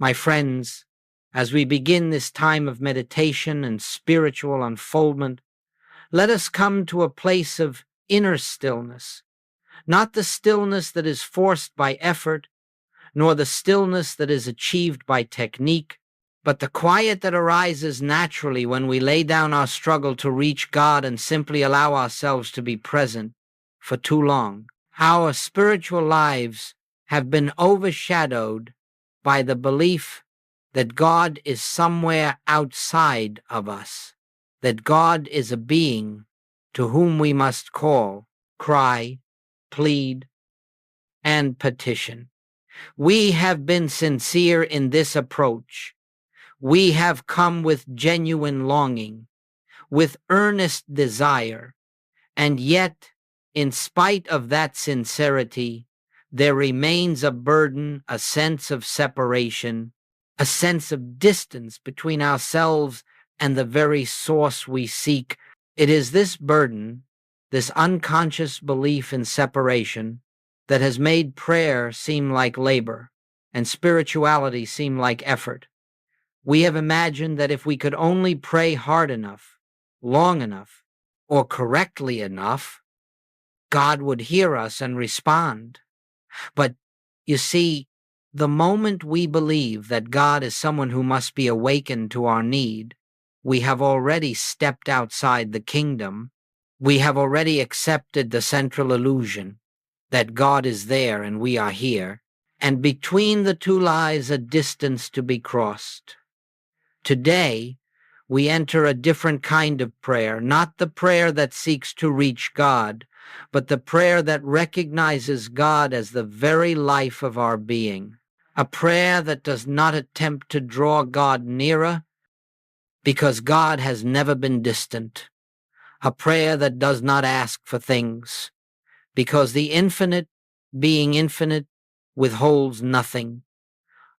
My friends, as we begin this time of meditation and spiritual unfoldment, let us come to a place of inner stillness, not the stillness that is forced by effort, nor the stillness that is achieved by technique, but the quiet that arises naturally when we lay down our struggle to reach God and simply allow ourselves to be present. For too long, our spiritual lives have been overshadowed by the belief that God is somewhere outside of us, that God is a being to whom we must call, cry, plead, and petition. We have been sincere in this approach. We have come with genuine longing, with earnest desire, and yet, in spite of that sincerity, there remains a burden, a sense of separation, a sense of distance between ourselves and the very source we seek. It is this burden, this unconscious belief in separation, that has made prayer seem like labor and spirituality seem like effort. We have imagined that if we could only pray hard enough, long enough, or correctly enough, God would hear us and respond. But you see, the moment we believe that God is someone who must be awakened to our need, we have already stepped outside the kingdom. We have already accepted the central illusion that God is there and we are here, and between the two lies a distance to be crossed. Today, we enter a different kind of prayer, not the prayer that seeks to reach God, but the prayer that recognizes God as the very life of our being, a prayer that does not attempt to draw God nearer, because God has never been distant, a prayer that does not ask for things, because the infinite, being infinite, withholds nothing.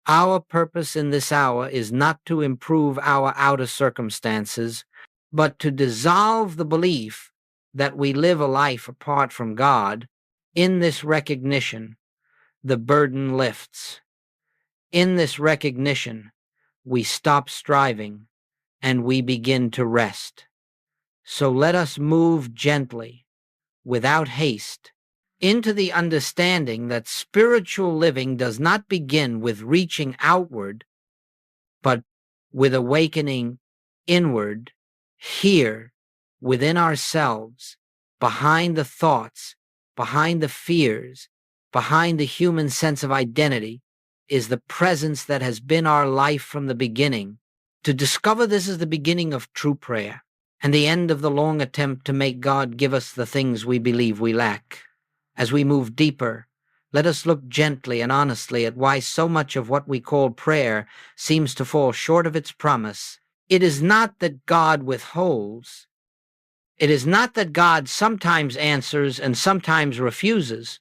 Our purpose in this hour is not to improve our outer circumstances, but to dissolve the belief that we live a life apart from God. In this recognition, the burden lifts. In this recognition, we stop striving and we begin to rest. So let us move gently, without haste, into the understanding that spiritual living does not begin with reaching outward, but with awakening inward, here, within ourselves, behind the thoughts, behind the fears, behind the human sense of identity, is the presence that has been our life from the beginning. To discover this is the beginning of true prayer, and the end of the long attempt to make God give us the things we believe we lack. As we move deeper, let us look gently and honestly at why so much of what we call prayer seems to fall short of its promise. It is not that God withholds. It is not that God sometimes answers and sometimes refuses.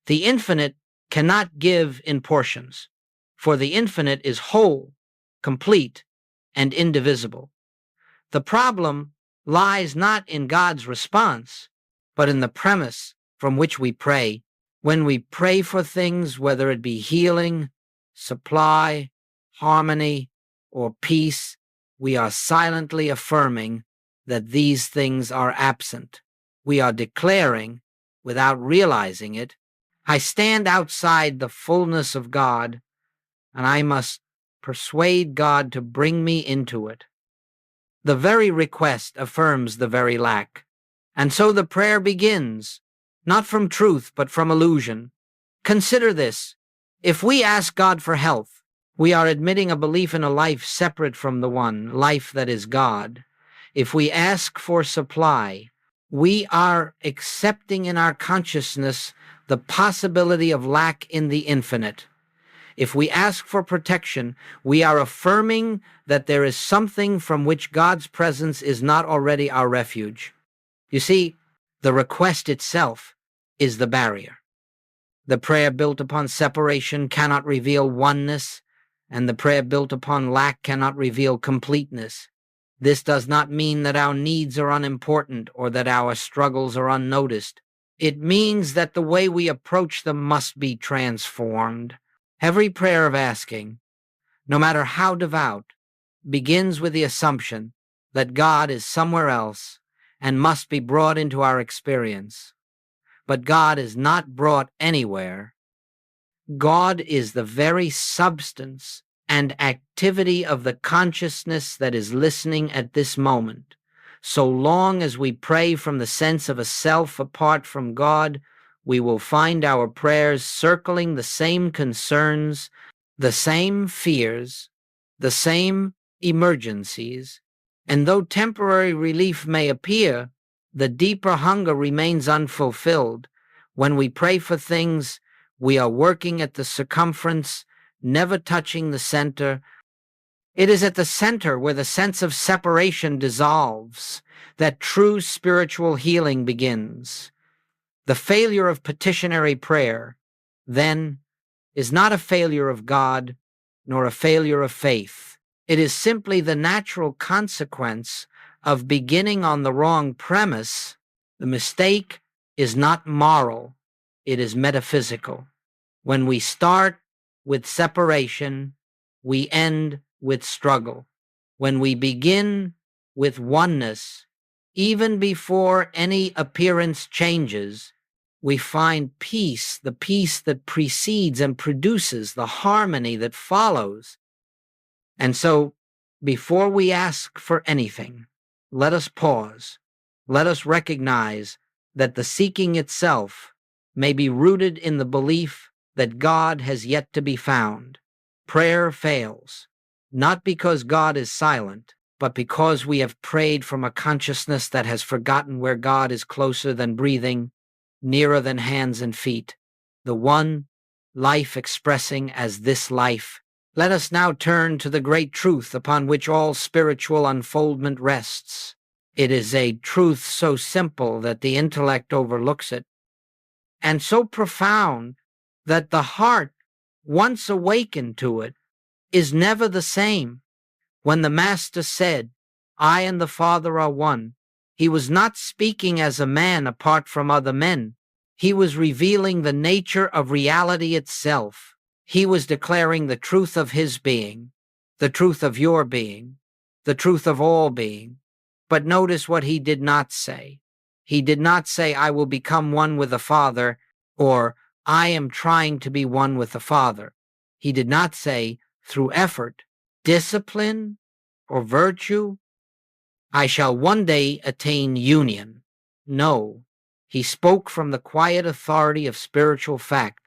The infinite cannot give in portions, for the infinite is whole, complete, and indivisible. The problem lies not in God's response, but in the premise from which we pray. When we pray for things, whether it be healing, supply, harmony, or peace, we are silently affirming that these things are absent. We are declaring, without realizing it, I stand outside the fullness of God, and I must persuade God to bring me into it. The very request affirms the very lack, and so the prayer begins, not from truth, but from illusion. Consider this. If we ask God for health, we are admitting a belief in a life separate from the one, life that is God. If we ask for supply, we are accepting in our consciousness the possibility of lack in the infinite. If we ask for protection, we are affirming that there is something from which God's presence is not already our refuge. You see, the request itself is the barrier. The prayer built upon separation cannot reveal oneness, and the prayer built upon lack cannot reveal completeness. This does not mean that our needs are unimportant or that our struggles are unnoticed. It means that the way we approach them must be transformed. Every prayer of asking, no matter how devout, begins with the assumption that God is somewhere else and must be brought into our experience. But God is not brought anywhere. God is the very substance and activity of the consciousness that is listening at this moment. So long as we pray from the sense of a self apart from God, we will find our prayers circling the same concerns, the same fears, the same emergencies, and though temporary relief may appear, the deeper hunger remains unfulfilled. When we pray for things, we are working at the circumference, never touching the center. It is at the center where the sense of separation dissolves, that true spiritual healing begins. The failure of petitionary prayer, then, is not a failure of God, nor a failure of faith. It is simply the natural consequence of beginning on the wrong premise. The mistake is not moral, it is metaphysical. When we start with separation, we end with struggle. When we begin with oneness, even before any appearance changes, we find peace, the peace that precedes and produces the harmony that follows. And so, before we ask for anything, let us pause. Let us recognize that the seeking itself may be rooted in the belief that God has yet to be found. Prayer fails, not because God is silent, but because we have prayed from a consciousness that has forgotten where God is closer than breathing, nearer than hands and feet, the one life expressing as this life. Let us now turn to the great truth upon which all spiritual unfoldment rests. It is a truth so simple that the intellect overlooks it, and so profound that the heart, once awakened to it, is never the same. When the Master said, "I and the Father are one," he was not speaking as a man apart from other men. He was revealing the nature of reality itself. He was declaring the truth of his being, the truth of your being, the truth of all being. But notice what he did not say. He did not say, "I will become one with the Father," or "I am trying to be one with the Father." He did not say, through effort, discipline, or virtue, "I shall one day attain union." No, he spoke from the quiet authority of spiritual fact.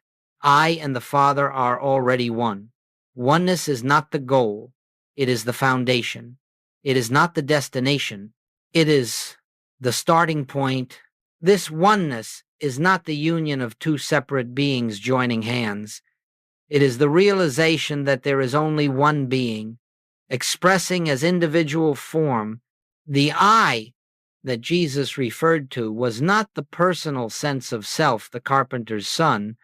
I and the Father are already one. Oneness is not the goal, it is the foundation. It is not the destination, it is the starting point. This oneness is not the union of two separate beings joining hands. It is the realization that there is only one being, expressing as individual form. The I that Jesus referred to was not the personal sense of self, the carpenter's son,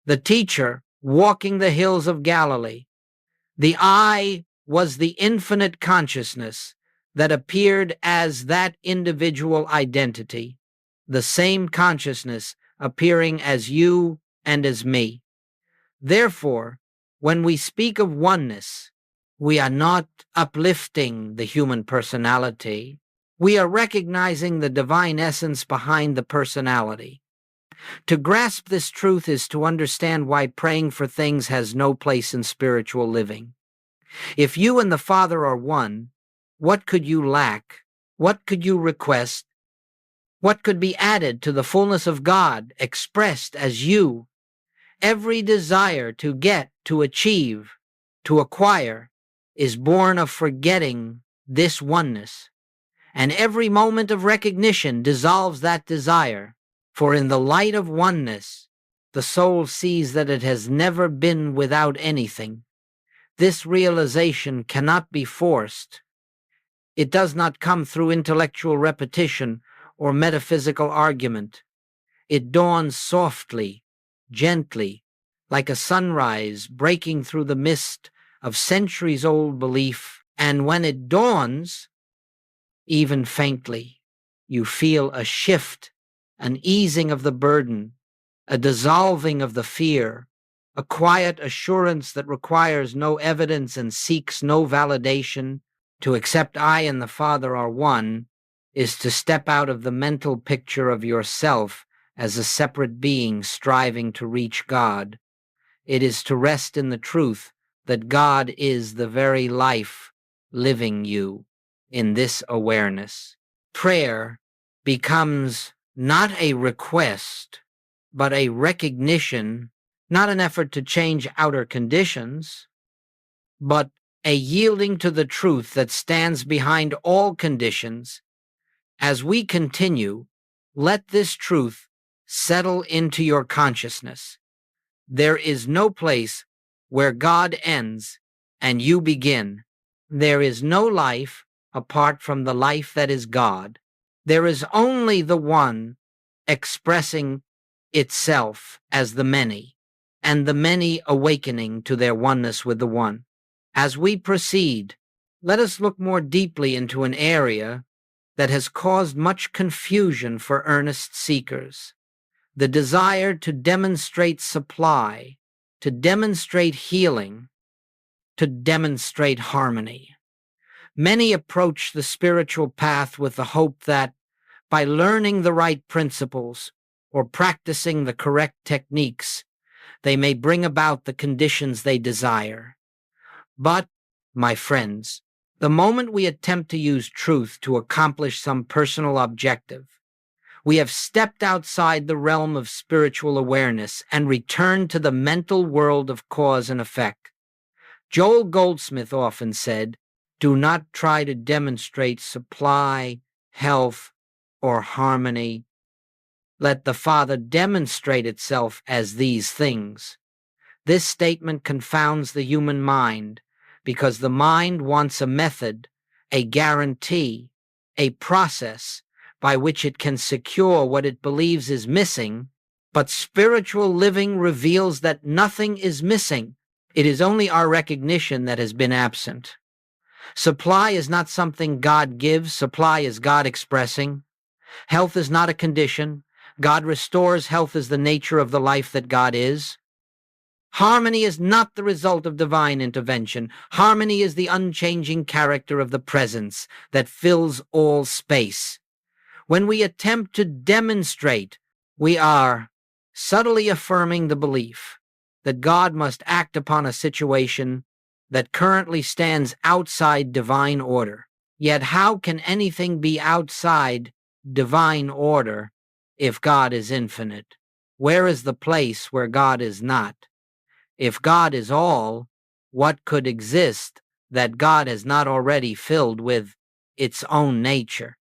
the teacher walking the hills of Galilee. The I was the infinite consciousness that appeared as that individual identity, the same consciousness appearing as you and as me. Therefore, when we speak of oneness, we are not uplifting the human personality. We are recognizing the divine essence behind the personality. To grasp this truth is to understand why praying for things has no place in spiritual living. If you and the Father are one, what could you lack? What could you request? What could be added to the fullness of God expressed as you? Every desire to get, to achieve, to acquire is born of forgetting this oneness, and every moment of recognition dissolves that desire. For in the light of oneness, the soul sees that it has never been without anything. This realization cannot be forced. It does not come through intellectual repetition or metaphysical argument. It dawns softly, gently, like a sunrise breaking through the mist of centuries-old belief. And when it dawns, even faintly, you feel a shift, an easing of the burden, a dissolving of the fear, a quiet assurance that requires no evidence and seeks no validation. To accept I and the Father are one is to step out of the mental picture of yourself as a separate being striving to reach God. It is to rest in the truth that God is the very life living you in this awareness. Prayer becomes not a request, but a recognition, not an effort to change outer conditions, but a yielding to the truth that stands behind all conditions. As we continue, let this truth settle into your consciousness. There is no place where God ends and you begin. There is no life apart from the life that is God. There is only the one expressing itself as the many, and the many awakening to their oneness with the one. As we proceed, let us look more deeply into an area that has caused much confusion for earnest seekers: the desire to demonstrate supply, to demonstrate healing, to demonstrate harmony. Many approach the spiritual path with the hope that by learning the right principles or practicing the correct techniques, they may bring about the conditions they desire. But, my friends, the moment we attempt to use truth to accomplish some personal objective, we have stepped outside the realm of spiritual awareness and returned to the mental world of cause and effect. Joel Goldsmith often said, "Do not try to demonstrate supply, health, or harmony. Let the Father demonstrate itself as these things." This statement confounds the human mind, because the mind wants a method, a guarantee, a process by which it can secure what it believes is missing, but spiritual living reveals that nothing is missing. It is only our recognition that has been absent. Supply is not something God gives, supply is God expressing. Health is not a condition. God restores. Health is the nature of the life that God is. Harmony is not the result of divine intervention. Harmony is the unchanging character of the presence that fills all space. When we attempt to demonstrate, we are subtly affirming the belief that God must act upon a situation that currently stands outside divine order. Yet how can anything be outside divine order if God is infinite? Where is the place where God is not? If God is all, what could exist that God has not already filled with its own nature?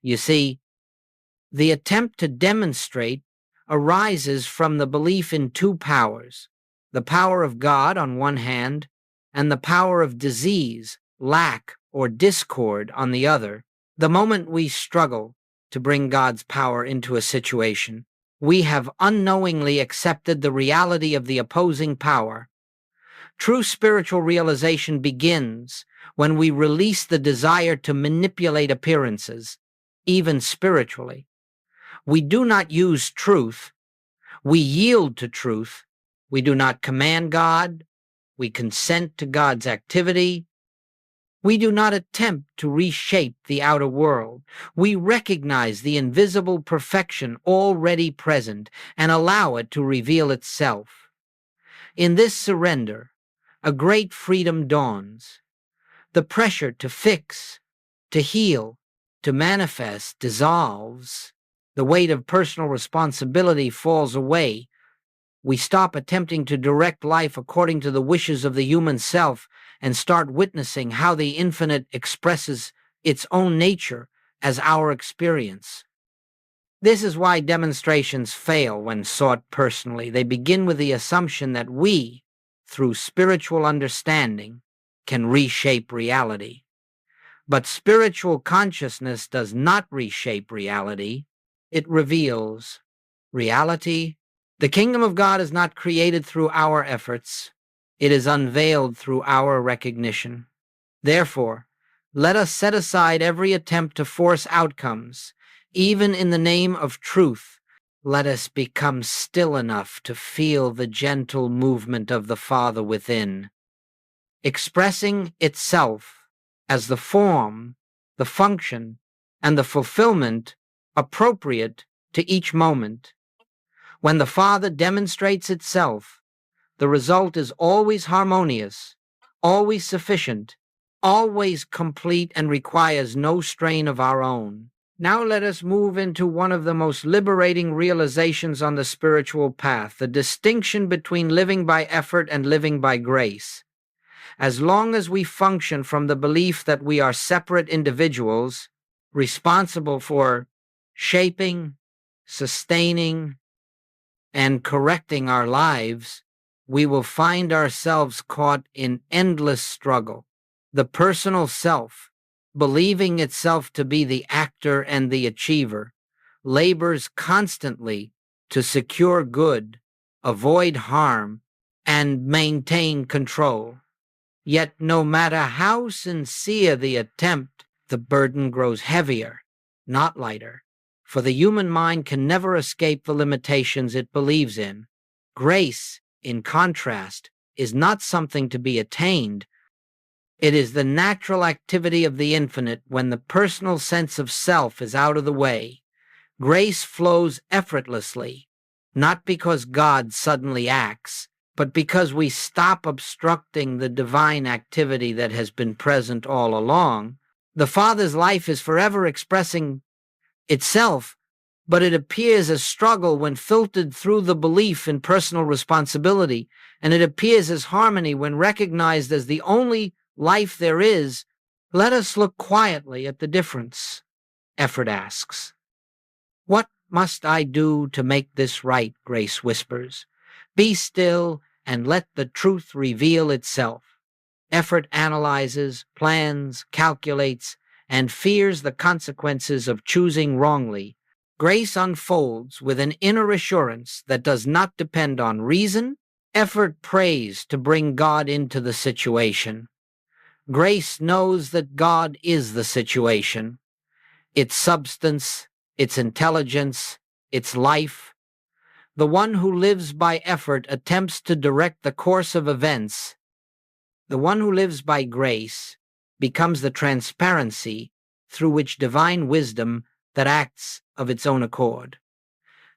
You see, the attempt to demonstrate arises from the belief in two powers: the power of God on one hand, and the power of disease, lack, or discord on the other. The moment we struggle to bring God's power into a situation, we have unknowingly accepted the reality of the opposing power. True spiritual realization begins when we release the desire to manipulate appearances, even spiritually. We do not use truth. We yield to truth. We do not command God. We consent to God's activity. We do not attempt to reshape the outer world. We recognize the invisible perfection already present and allow it to reveal itself. In this surrender, a great freedom dawns. The pressure to fix, to heal, to manifest dissolves. The weight of personal responsibility falls away. We stop attempting to direct life according to the wishes of the human self and start witnessing how the infinite expresses its own nature as our experience. This is why demonstrations fail when sought personally. They begin with the assumption that we, through spiritual understanding, can reshape reality. But spiritual consciousness does not reshape reality. It reveals reality. The kingdom of God is not created through our efforts. It is unveiled through our recognition. Therefore, let us set aside every attempt to force outcomes, even in the name of truth, let us become still enough to feel the gentle movement of the Father within, expressing itself as the form, the function, and the fulfillment appropriate to each moment. When the Father demonstrates itself, the result is always harmonious, always sufficient, always complete, and requires no strain of our own. Now let us move into one of the most liberating realizations on the spiritual path, the distinction between living by effort and living by grace. As long as we function from the belief that we are separate individuals, responsible for shaping, sustaining, and correcting our lives, we will find ourselves caught in endless struggle. The personal self, believing itself to be the actor and the achiever, labors constantly to secure good, avoid harm, and maintain control. Yet no matter how sincere the attempt, the burden grows heavier, not lighter, for the human mind can never escape the limitations it believes in. Grace, in contrast, is not something to be attained. It is the natural activity of the infinite when the personal sense of self is out of the way. Grace flows effortlessly, not because God suddenly acts, but because we stop obstructing the divine activity that has been present all along. The Father's life is forever expressing itself, but it appears as struggle when filtered through the belief in personal responsibility, and it appears as harmony when recognized as the only life there is. Let us look quietly at the difference. Effort asks, "What must I do to make this right?" Grace whispers. "Be still and let the truth reveal itself." Effort analyzes, plans, calculates, and fears the consequences of choosing wrongly. Grace unfolds with an inner assurance that does not depend on reason. Effort prays to bring God into the situation. Grace knows that God is the situation, its substance, its intelligence, its life. The one who lives by effort attempts to direct the course of events. The one who lives by grace becomes the transparency through which divine wisdom that acts of its own accord.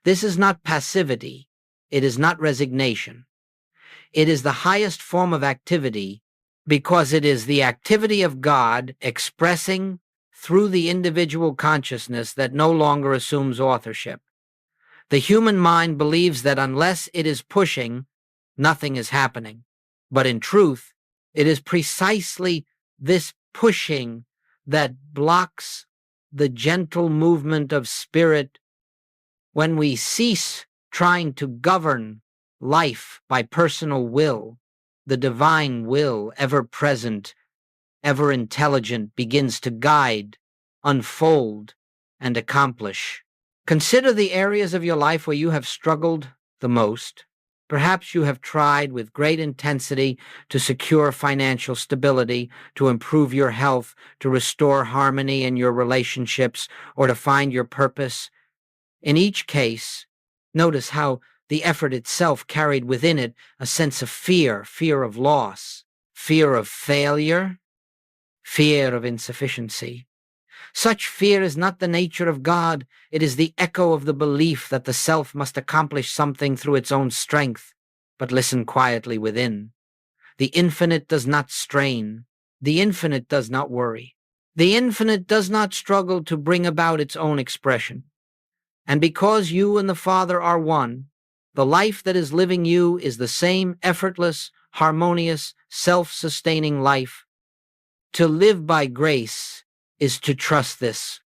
This is not passivity. It is not resignation. It is the highest form of activity because it is the activity of God expressing through the individual consciousness that no longer assumes authorship. The human mind believes that unless it is pushing, nothing is happening. But in truth, it is precisely this pushing that blocks the gentle movement of spirit. When we cease trying to govern life by personal will, the divine will, ever present, ever intelligent, begins to guide, unfold, and accomplish. Consider the areas of your life where you have struggled the most. Perhaps you have tried with great intensity to secure financial stability, to improve your health, to restore harmony in your relationships, or to find your purpose. In each case, notice how the effort itself carried within it a sense of fear, fear of loss, fear of failure, fear of insufficiency. Such fear is not the nature of God. It is the echo of the belief that the self must accomplish something through its own strength. But listen quietly within. The infinite does not strain. The infinite does not worry. The infinite does not struggle to bring about its own expression. And because you and the Father are one, the life that is living you is the same effortless, harmonious, self-sustaining life. To live by grace is to trust this.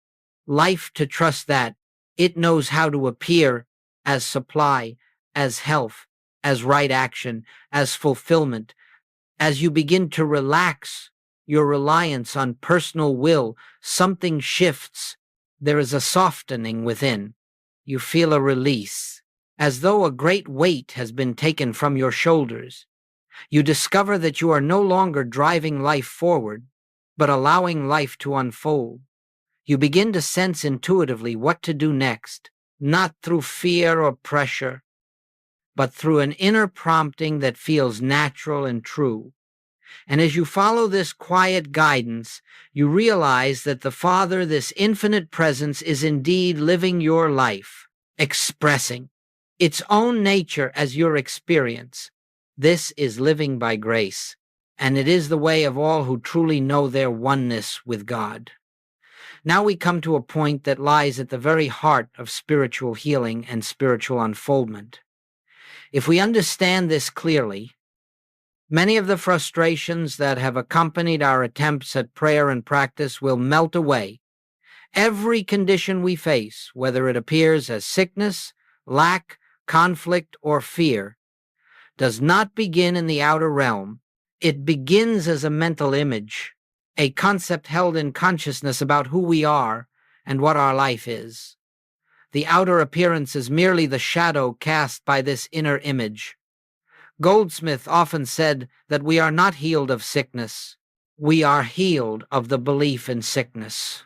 Life to trust that it knows how to appear as supply, as health, as right action, as fulfillment. As you begin to relax your reliance on personal will, something shifts. There is a softening within. You feel a release, as though a great weight has been taken from your shoulders. You discover that you are no longer driving life forward, but allowing life to unfold. You begin to sense intuitively what to do next. not through fear or pressure, but through an inner prompting that feels natural and true. And as you follow this quiet guidance, you realize that the Father, this infinite presence, is indeed living your life, expressing its own nature as your experience. This is living by grace, and it is the way of all who truly know their oneness with God. Now we come to a point that lies at the very heart of spiritual healing and spiritual unfoldment. If we understand this clearly, many of the frustrations that have accompanied our attempts at prayer and practice will melt away. Every condition we face, whether it appears as sickness, lack, conflict, or fear, does not begin in the outer realm. It begins as a mental image, a concept held in consciousness about who we are and what our life is. The outer appearance is merely the shadow cast by this inner image. Goldsmith often said that we are not healed of sickness. We are healed of the belief in sickness.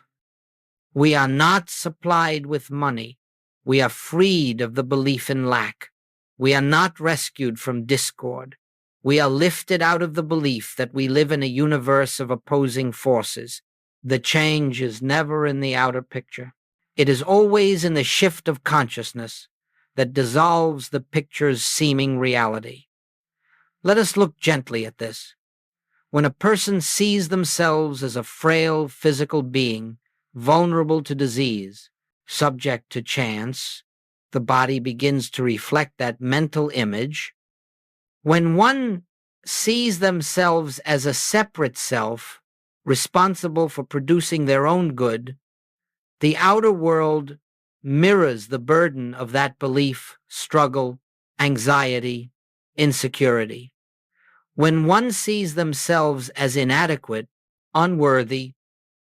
We are not supplied with money. We are freed of the belief in lack. We are not rescued from discord. We are lifted out of the belief that we live in a universe of opposing forces. The change is never in the outer picture. It is always in the shift of consciousness that dissolves the picture's seeming reality. Let us look gently at this. When a person sees themselves as a frail physical being, vulnerable to disease, subject to chance, the body begins to reflect that mental image. When one sees themselves as a separate self, responsible for producing their own good, the outer world mirrors the burden of that belief, struggle, anxiety, insecurity. When one sees themselves as inadequate, unworthy,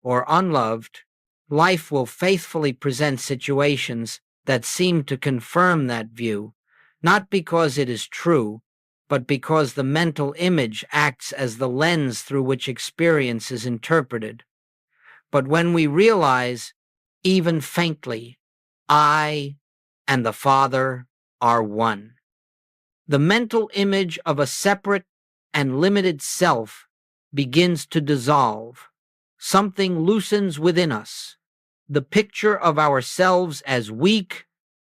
or unloved, life will faithfully present situations that seem to confirm that view, not because it is true, but because the mental image acts as the lens through which experience is interpreted. But when we realize, even faintly, I and the Father are one, the mental image of a separate and limited self begins to dissolve. Something loosens within us. The picture of ourselves as weak,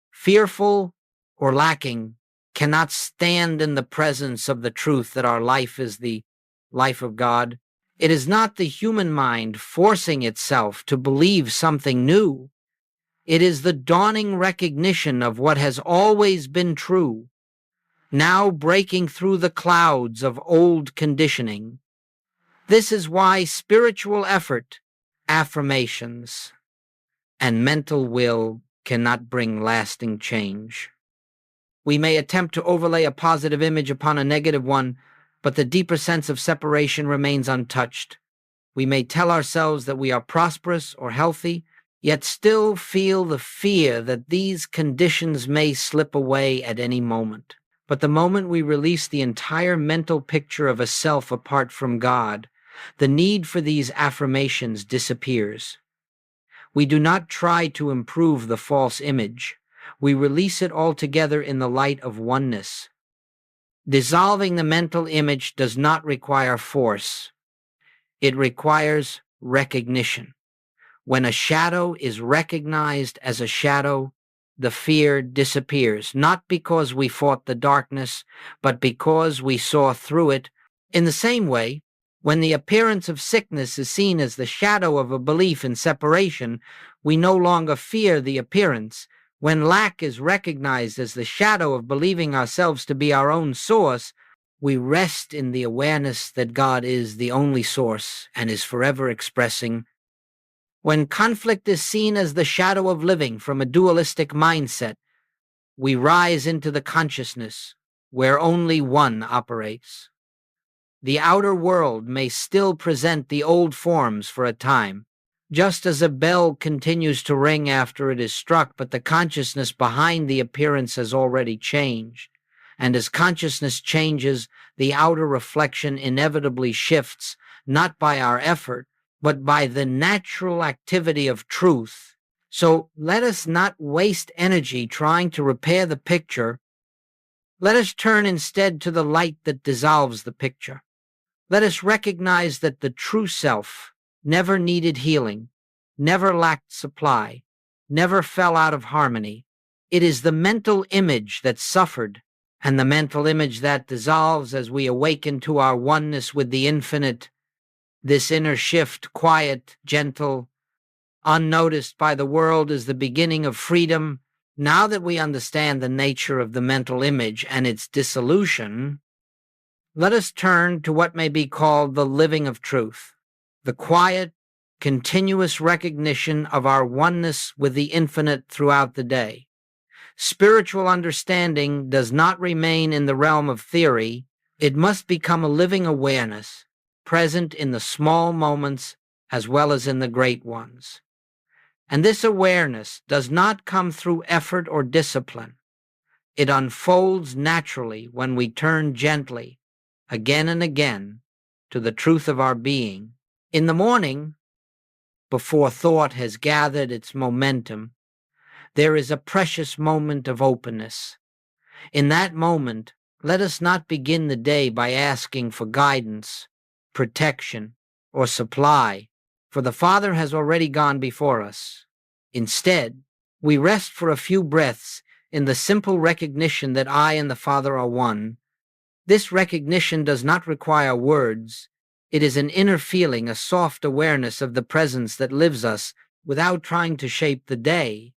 fearful, or lacking cannot stand in the presence of the truth that our life is the life of God. It is not the human mind forcing itself to believe something new. It is the dawning recognition of what has always been true, now breaking through the clouds of old conditioning. This is why spiritual effort, affirmations, and mental will cannot bring lasting change. We may attempt to overlay a positive image upon a negative one, but the deeper sense of separation remains untouched. We may tell ourselves that we are prosperous or healthy, yet still feel the fear that these conditions may slip away at any moment. But the moment we release the entire mental picture of a self apart from God, the need for these affirmations disappears. We do not try to improve the false image. We release it altogether in the light of oneness. Dissolving the mental image does not require force. It requires recognition. When a shadow is recognized as a shadow, the fear disappears, not because we fought the darkness, but because we saw through it. In the same way, when the appearance of sickness is seen as the shadow of a belief in separation, we no longer fear the appearance. When lack is recognized as the shadow of believing ourselves to be our own source, we rest in the awareness that God is the only source and is forever expressing. When conflict is seen as the shadow of living from a dualistic mindset, we rise into the consciousness where only one operates. The outer world may still present the old forms for a time, just as a bell continues to ring after it is struck, but the consciousness behind the appearance has already changed. And as consciousness changes, the outer reflection inevitably shifts, not by our effort, but by the natural activity of truth So let us not waste energy trying to repair the picture. Let us turn instead to the light that dissolves the picture. Let us recognize that the true self never needed healing, never lacked supply, never fell out of harmony. It is the mental image that suffered, and the mental image that dissolves as we awaken to our oneness with the infinite. This inner shift, quiet, gentle, unnoticed by the world, is the beginning of freedom. Now that we understand the nature of the mental image and its dissolution, let us turn to what may be called the living of truth, the quiet, continuous recognition of our oneness with the infinite throughout the day. Spiritual understanding does not remain in the realm of theory. It must become a living awareness, present in the small moments as well as in the great ones. And this awareness does not come through effort or discipline. It unfolds naturally when we turn gently, again and again, to the truth of our being. In the morning, before thought has gathered its momentum, there is a precious moment of openness. In that moment, let us not begin the day by asking for guidance, protection, or supply, for the Father has already gone before us. Instead, we rest for a few breaths in the simple recognition that I and the Father are one. This recognition does not require words. It is an inner feeling, a soft awareness of the presence that lives us without trying to shape the day.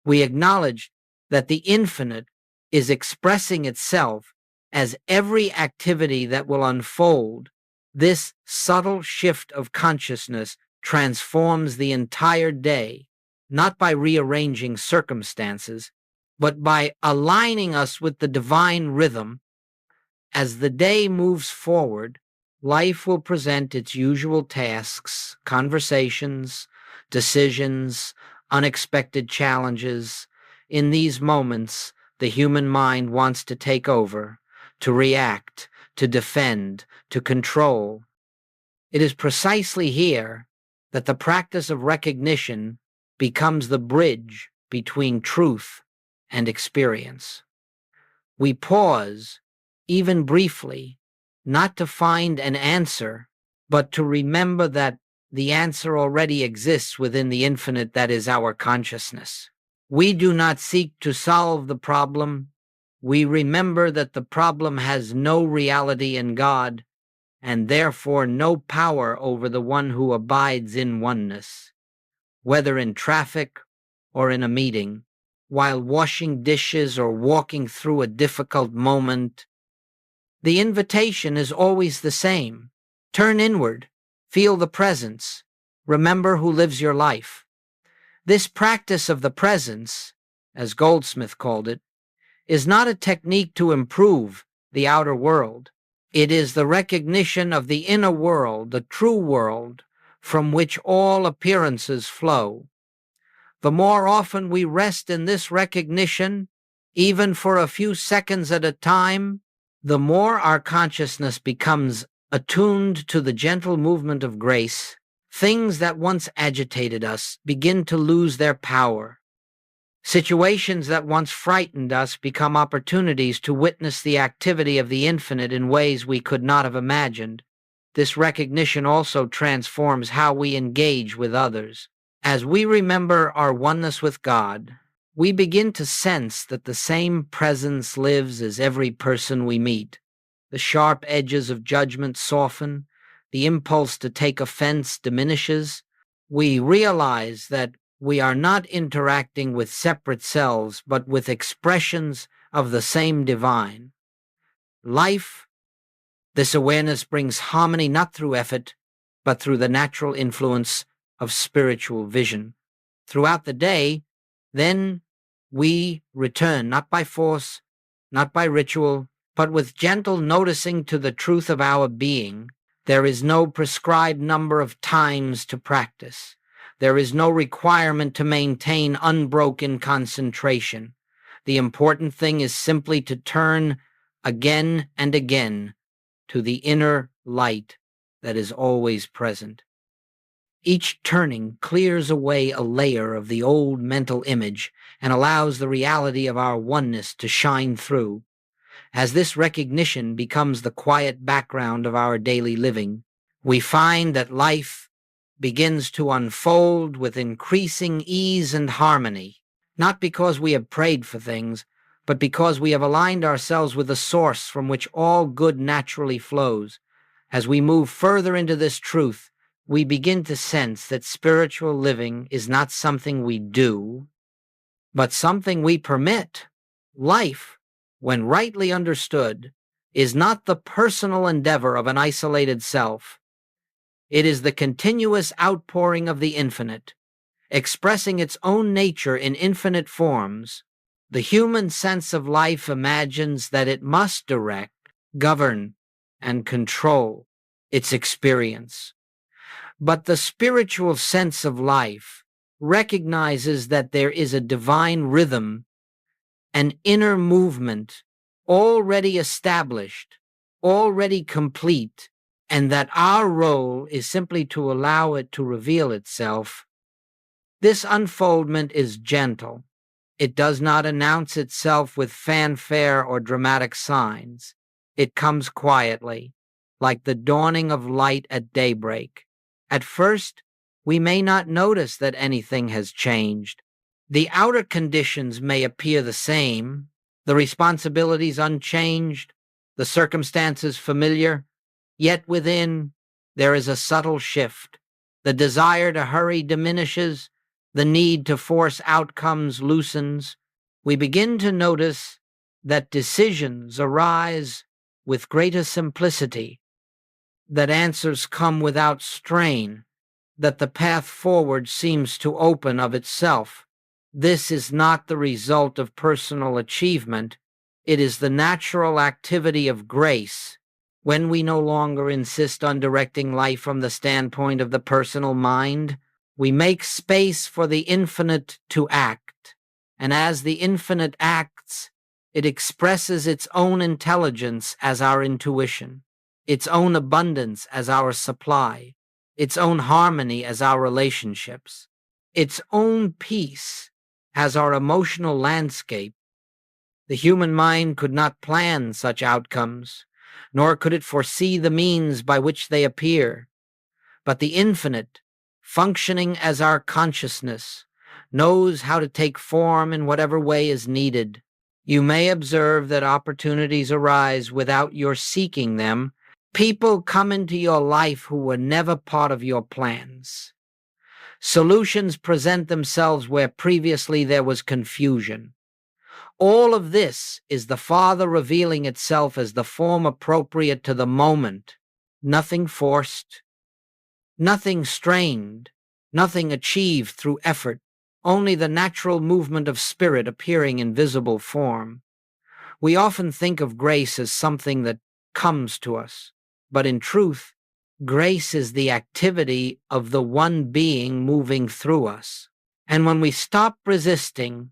We acknowledge that the infinite is expressing itself as every activity that will unfold. This subtle shift of consciousness transforms the entire day, not by rearranging circumstances, but by aligning us with the divine rhythm. As the day moves forward, life will present its usual tasks, conversations, decisions, unexpected challenges. In these moments, the human mind wants to take over, to react, to defend, to control. It is precisely here that the practice of recognition becomes the bridge between truth and experience. We pause, even briefly, not to find an answer, but to remember that the answer already exists within the infinite that is our consciousness. We do not seek to solve the problem. We remember that the problem has no reality in God, and therefore no power over the one who abides in oneness. Whether in traffic or in a meeting, while washing dishes or walking through a difficult moment, the invitation is always the same. Turn inward, feel the presence, remember who lives your life. This practice of the presence, as Goldsmith called it, is not a technique to improve the outer world. It is the recognition of the inner world, the true world, from which all appearances flow. The more often we rest in this recognition, even for a few seconds at a time, the more our consciousness becomes attuned to the gentle movement of grace. Things that once agitated us begin to lose their power. Situations that once frightened us become opportunities to witness the activity of the infinite in ways we could not have imagined. This recognition also transforms how we engage with others. As we remember our oneness with God, we begin to sense that the same presence lives as every person we meet. The sharp edges of judgment soften, the impulse to take offense diminishes. We realize that we are not interacting with separate selves, but with expressions of the same divine. This awareness brings harmony not through effort, but through the natural influence of spiritual vision. Throughout the day, then, we return not by force, not by ritual, but with gentle noticing to the truth of our being. There is no prescribed number of times to practice. There is no requirement to maintain unbroken concentration. The important thing is simply to turn again and again to the inner light that is always present. Each turning clears away a layer of the old mental image and allows the reality of our oneness to shine through. As this recognition becomes the quiet background of our daily living, we find that life begins to unfold with increasing ease and harmony, not because we have prayed for things, but because we have aligned ourselves with the source from which all good naturally flows. As we move further into this truth, we begin to sense that spiritual living is not something we do, but something we permit. Life, when rightly understood, is not the personal endeavor of an isolated self. It is the continuous outpouring of the infinite, expressing its own nature in infinite forms. The human sense of life imagines that it must direct, govern, and control its experience. But the spiritual sense of life recognizes that there is a divine rhythm, an inner movement already established, already complete, and that our role is simply to allow it to reveal itself. This unfoldment is gentle. It does not announce itself with fanfare or dramatic signs. It comes quietly, like the dawning of light at daybreak. At first, we may not notice that anything has changed. The outer conditions may appear the same, the responsibilities unchanged, the circumstances familiar, yet within there is a subtle shift. The desire to hurry diminishes, the need to force outcomes loosens. We begin to notice that decisions arise with greater simplicity, that answers come without strain, that the path forward seems to open of itself. This is not the result of personal achievement. It is the natural activity of grace. When we no longer insist on directing life from the standpoint of the personal mind, we make space for the infinite to act. And as the infinite acts, it expresses its own intelligence as our intuition, its own abundance as our supply, its own harmony as our relationships, its own peace as our emotional landscape. The human mind could not plan such outcomes, nor could it foresee the means by which they appear. But the infinite, functioning as our consciousness, knows how to take form in whatever way is needed. You may observe that opportunities arise without your seeking them. People come into your life who were never part of your plans. Solutions present themselves where previously there was confusion. All of this is the Father revealing itself as the form appropriate to the moment. Nothing forced, nothing strained, nothing achieved through effort, only the natural movement of spirit appearing in visible form. We often think of grace as something that comes to us, but in truth, grace is the activity of the one being moving through us. And when we stop resisting,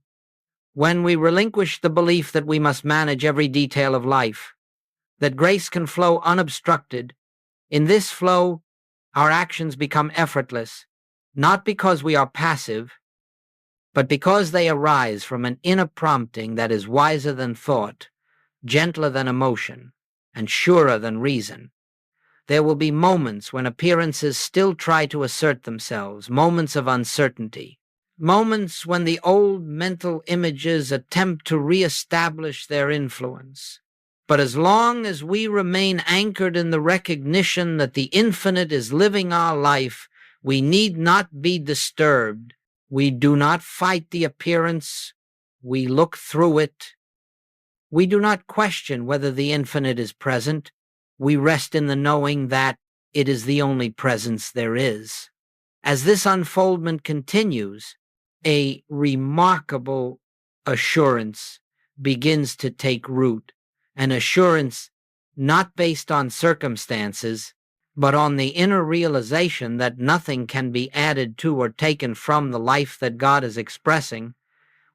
when we relinquish the belief that we must manage every detail of life, that grace can flow unobstructed, in this flow, our actions become effortless, not because we are passive, but because they arise from an inner prompting that is wiser than thought, gentler than emotion, and surer than reason. There will be moments when appearances still try to assert themselves, moments of uncertainty, moments when the old mental images attempt to reestablish their influence. But as long as we remain anchored in the recognition that the infinite is living our life, we need not be disturbed. We do not fight the appearance. We look through it. We do not question whether the infinite is present. We rest in the knowing that it is the only presence there is. As this unfoldment continues, a remarkable assurance begins to take root, an assurance not based on circumstances, but on the inner realization that nothing can be added to or taken from the life that God is expressing.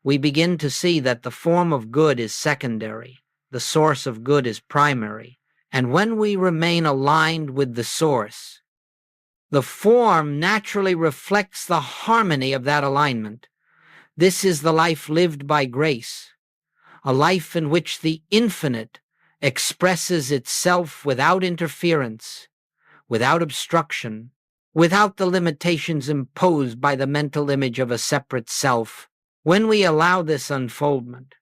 We begin to see that the form of good is secondary, the source of good is primary, and when we remain aligned with the source, The form naturally reflects the harmony of that alignment. This is the life lived by grace, a life in which the infinite expresses itself without interference, without obstruction, without the limitations imposed by the mental image of a separate self. When we allow this unfoldment,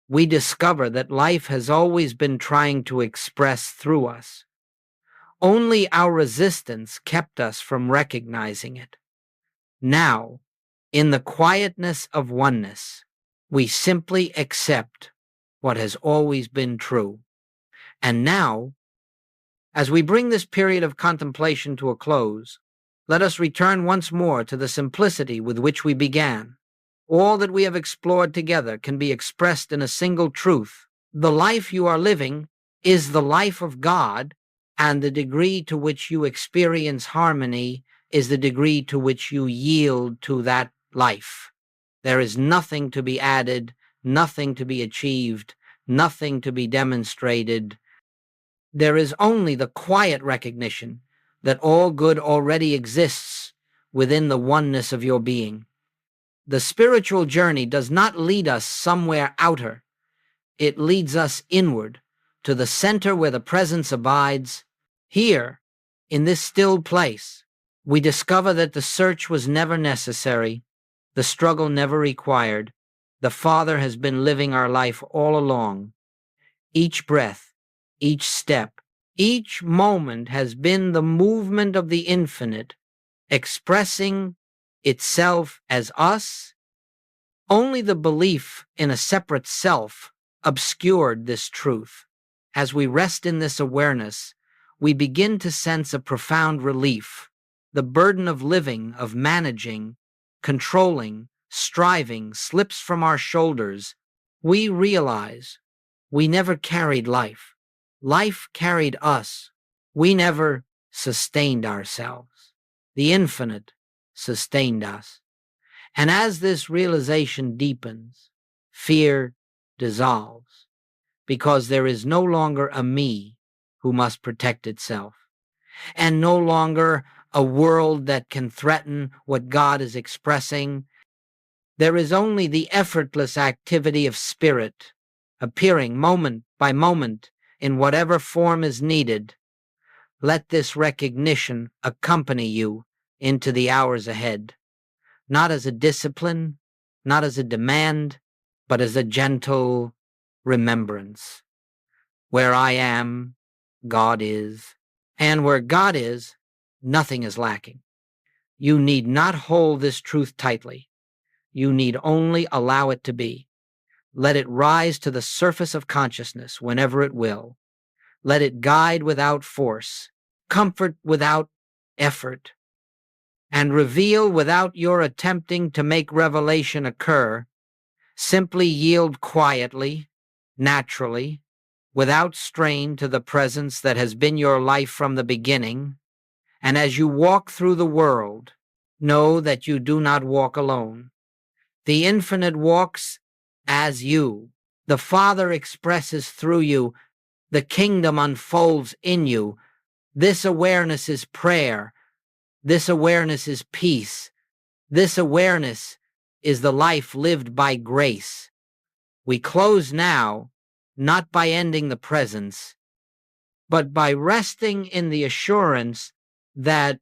we discover that life has always been trying to express through us. Only our resistance kept us from recognizing it. Now, in the quietness of oneness, we simply accept what has always been true. And now, as we bring this period of contemplation to a close, let us return once more to the simplicity with which we began. All that we have explored together can be expressed in a single truth. The life you are living is the life of God, and the degree to which you experience harmony is the degree to which you yield to that life. There is nothing to be added, nothing to be achieved, nothing to be demonstrated. There is only the quiet recognition that all good already exists within the oneness of your being. The spiritual journey does not lead us somewhere outer. It leads us inward to the center where the presence abides. Here, in this still place, we discover that the search was never necessary, the struggle never required. The Father has been living our life all along. Each breath, each step, each moment has been the movement of the infinite, expressing itself as us. Only the belief in a separate self obscured this truth. As we rest in this awareness, we begin to sense a profound relief. The burden of living, of managing, controlling, striving slips from our shoulders. We realize we never carried life. Life carried us. We never sustained ourselves. The infinite sustained us. And as this realization deepens, fear dissolves, because there is no longer a me who must protect itself, and no longer a world that can threaten what God is expressing. There is only the effortless activity of spirit, appearing moment by moment in whatever form is needed. Let this recognition accompany you into the hours ahead, not as a discipline, not as a demand, but as a gentle remembrance. Where I am, God is, and where God is, nothing is lacking. You need not hold this truth tightly. You need only allow it to be. Let it rise to the surface of consciousness whenever it will. Let it guide without force, comfort without effort, and reveal without your attempting to make revelation occur. Simply yield quietly, naturally, without strain to the presence that has been your life from the beginning. And as you walk through the world, know that you do not walk alone. The infinite walks as you. The Father expresses through you. The kingdom unfolds in you. This awareness is prayer. This awareness is peace. This awareness is the life lived by grace. We close now, not by ending the presence, but by resting in the assurance that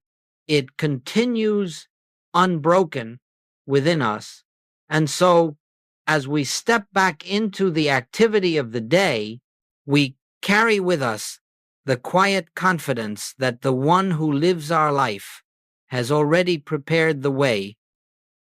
it continues unbroken within us. And so, as we step back into the activity of the day, we carry with us the quiet confidence that the one who lives our life has already prepared the way